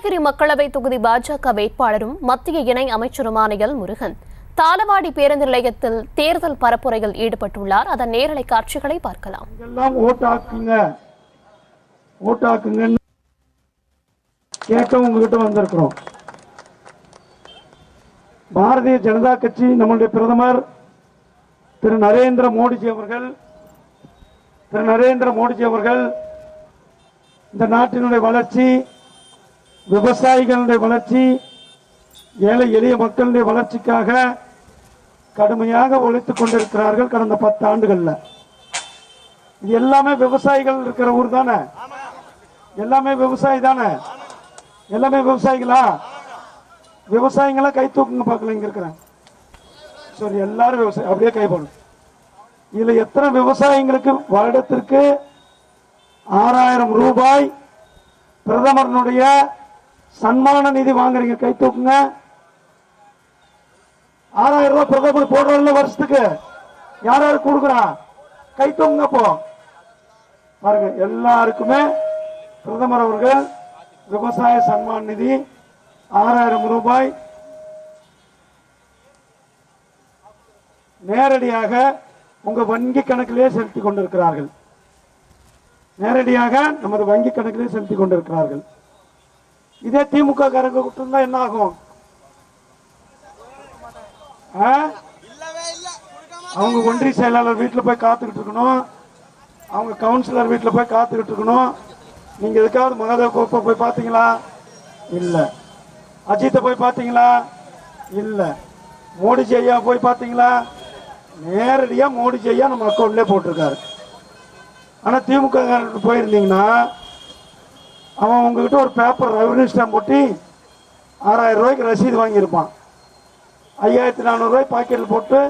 நீலகிரி மக்களவை தொகுதி பாஜக வேட்பாளரும் மத்திய இணை அமைச்சருமான எல் முருகன் தாளவாடி பேருந்து நிலையத்தில் தேர்தல் பரப்புரையில் ஈடுபட்டுள்ளார். அதன் நேரலை காட்சிகளை பார்க்கலாம். உங்ககிட்ட வந்திருக்கிறோம். பாரதிய ஜனதா கட்சி நம்முடைய பிரதமர் திரு நரேந்திர மோடிஜி அவர்கள் இந்த நாட்டினுடைய வளர்ச்சி, விவசாயிகளுடைய வளர்ச்சி, ஏழை எளிய மக்களுடைய வளர்ச்சிக்காக கடுமையாக உழைத்துக் கொண்டிருக்கிறார்கள். கடந்த 10 ஆண்டுகள்ல இது எல்லாமே விவசாயிகள் இருக்கிற ஊர் தானே, எல்லாமே விவசாயி தானே, எல்லாமே விவசாயிகளா? விவசாயிகளா கை தூக்குங்க பார்க்கல. இங்க இருக்கிறேன் சரி, எல்லாரும் விவசாயி அப்படியே கை போடும். இதுல எத்தனை விவசாயிகளுக்கு வருடத்திற்கு 6000 ரூபாய் பிரதமருடைய சன்மான நிதி வாங்குறீங்க? கை தூக்குங்க. 6000 ரூபாய் பிரதமர் போடுறதுல வருஷத்துக்கு யார் யாரு கொடுக்குறா? கை தூக்குங்க. போ பாருங்க, எல்லாருக்குமே பிரதமர் அவர்கள் விவசாய சன்மான் நிதி 6000 ரூபாய் நேரடியாக உங்க வங்கி கணக்கிலே செலுத்தி கொண்டிருக்கிறார்கள். நேரடியாக நமது வங்கி கணக்கிலே செலுத்தி கொண்டிருக்கிறார்கள். இதே திமுக காரங்க கொடுத்திருந்தா என்ன ஆகும்? அவங்க ஒன்றிய செயலாளர் வீட்டில் போய் காத்துக்கிட்டு இருக்கணும், அவங்க கவுன்சிலர் வீட்டில் போய் காத்துக்கிட்டு இருக்கணும். நீங்க எதுக்காவது மகாதேவ் கோப்பை போய் பார்த்தீங்களா? இல்ல. அஜித்தை போய் பார்த்தீங்களா? இல்ல. மோடிஜி ஐயா போய் பார்த்தீங்களா? நேரடியா மோடிஜி ஐயா நம்ம அக்கௌண்ட்லேயே போட்டிருக்காரு. ஆனா திமுக போயிருந்தீங்கன்னா அவன் உங்ககிட்ட ஒரு பேப்பர் ரெவன்யூ ஸ்டாம்ப் போட்டி 6000 ரூபாய்க்கு ரசீது வாங்கியிருப்பான். 5400 ரூபாய் பாக்கெட்டில் போட்டு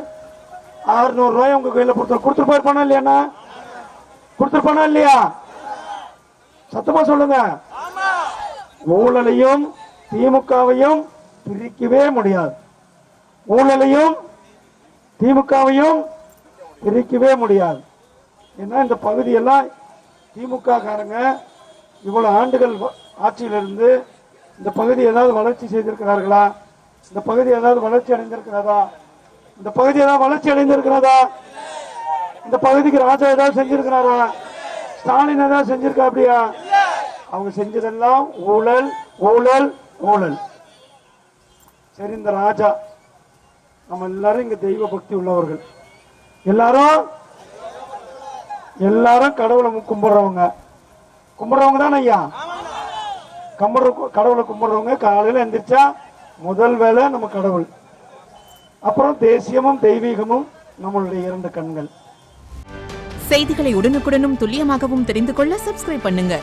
600 ரூபாய் உங்க கையில் கொடுத்துட்டு போயிருப்பானா இல்லையா? கொடுத்துருப்பானா இல்லையா? சத்தமா சொல்லுங்க. ஊழலையும் திமுகவையும் பிரிக்கவே முடியாது. ஊழலையும் திமுகவையும் பிரிக்கவே முடியாது. ஏன்னா இந்த பகுதியெல்லாம் திமுக காரங்க இவ்வளவு ஆண்டுகள் ஆட்சியில் இருந்து இந்த பகுதி ஏதாவது வளர்ச்சி செய்திருக்கிறார்களா? இந்த பகுதி ஏதாவது வளர்ச்சி அடைந்திருக்கிறதா? இந்த பகுதி ஏதாவது வளர்ச்சி அடைந்திருக்கிறதா? இந்த பகுதிக்கு ராஜா ஏதாவது செஞ்சிருக்கிறாரா? ஸ்டாலின் ஏதாவது செஞ்சிருக்கா? அப்படியா? அவங்க செஞ்சதெல்லாம் ஊழல், ஊழல், ஊழல். சரி, இந்த ராஜா நம்ம எல்லாரும் இங்க தெய்வ பக்தி உள்ளவர்கள், எல்லாரும் கடவுளை கும்பிடுறவங்க தானே ஐயா? கடவுளை கும்பிடுறவங்க காலையில எந்திரிச்சா முதல் வேலை நம்ம கடவுள், அப்புறம் தேசியமும் தெய்வீகமும் நம்மளுடைய 2 கண்கள். செய்திகளை உடனுக்குடனும் துல்லியமாகவும் தெரிந்து கொள்ள சப்ஸ்கிரைப் பண்ணுங்க.